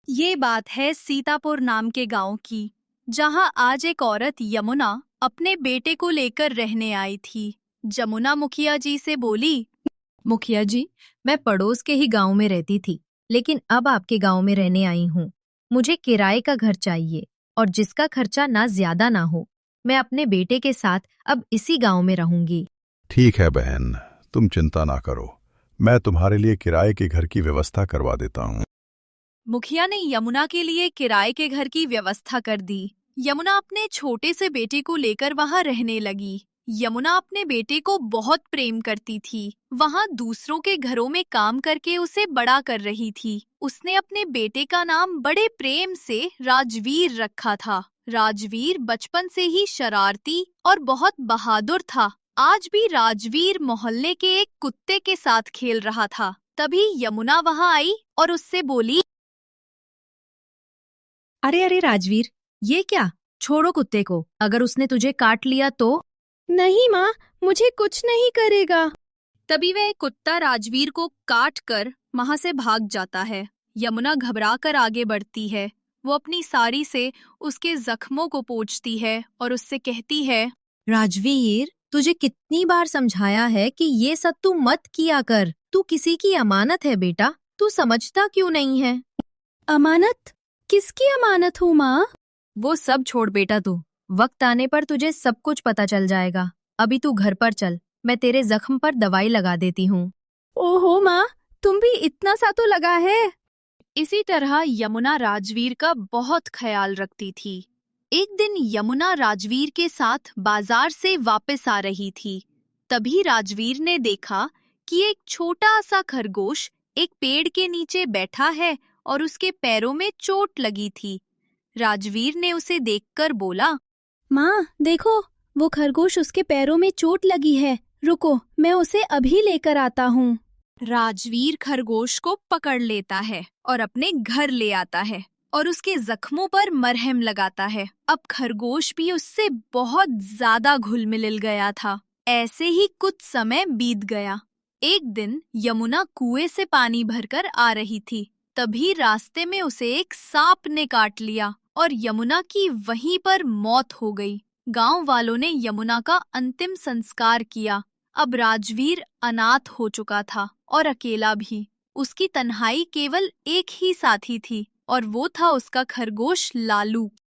ये बात है सीतापुर नाम के गांव की, जहां आज एक औरत यमुना अपने बेटे को लेकर रहने आई थी। जमुना मुखिया जी से बोली, मुखिया जी, मैं पड़ोस के ही गांव में रहती थी, लेकिन अब आपके गांव में रहने आई हूँ। मुझे किराए का घर चाहिए और जिसका खर्चा ना ज्यादा ना हो। मैं अपने बेटे के साथ अब इसी गांव में रहूंगी। ठीक है बहन, तुम चिंता ना करो। मैं तुम्हारे लिए किराए के घर की व्यवस्था करवा देता हूँ। मुखिया ने यमुना के लिए किराए के घर की व्यवस्था कर दी। यमुना अपने छोटे से बेटे को लेकर वहां रहने लगी। यमुना अपने बेटे को बहुत प्रेम करती थी। वहां दूसरों के घरों में काम करके उसे बड़ा कर रही थी। उसने अपने बेटे का नाम बड़े प्रेम से राजवीर रखा था। राजवीर बचपन से ही शरारती और बहुत बहादुर था। आज भी राजवीर मोहल्ले के एक कुत्ते के साथ खेल रहा था। तभी यमुना वहां आई और उससे बोली, अरे अरे राजवीर, ये क्या? छोड़ो कुत्ते को। अगर उसने तुझे काट लिया तो? नहीं माँ, मुझे कुछ नहीं करेगा। तभी वह कुत्ता राजवीर को काट कर वहां से भाग जाता है। यमुना घबरा कर आगे बढ़ती है। वो अपनी साड़ी से उसके जख्मों को पोंछती है और उससे कहती है, राजवीर, तुझे कितनी बार समझाया है कि ये सब तू मत किया कर। तू किसी की अमानत है बेटा। तू समझता क्यों नहीं है? अमानत? किसकी अमानत हूँ माँ? वो सब छोड़ बेटा तू। वक्त आने पर तुझे सब कुछ पता चल जाएगा। अभी तू घर पर चल, मैं तेरे जख्म पर दवाई लगा देती हूँ। ओहो माँ, तुम भी इतना सा तो लगा है। इसी तरह यमुना राजवीर का बहुत ख्याल रखती थी। एक दिन यमुना राजवीर के साथ बाजार से वापस आ रही थी। तभी राजवीर ने देखा कि एक छोटा सा खरगोश एक पेड़ के नीचे बैठा है और उसके पैरों में चोट लगी थी। राजवीर ने उसे देखकर बोला, माँ देखो, वो खरगोश, उसके पैरों में चोट लगी है। रुको, मैं उसे अभी लेकर आता हूँ। राजवीर खरगोश को पकड़ लेता है और अपने घर ले आता है और उसके जख्मों पर मरहम लगाता है। अब खरगोश भी उससे बहुत ज्यादा घुल मिल गया था। ऐसे ही कुछ समय बीत गया। एक दिन यमुना कुएं से पानी भरकर आ रही थी। तभी रास्ते में उसे एक सांप ने काट लिया और यमुना की वहीं पर मौत हो गई। गांव वालों ने यमुना का अंतिम संस्कार किया। अब राजवीर अनाथ हो चुका था और अकेला भी। उसकी तन्हाई केवल एक ही साथी थी और वो था उसका खरगोश लालू।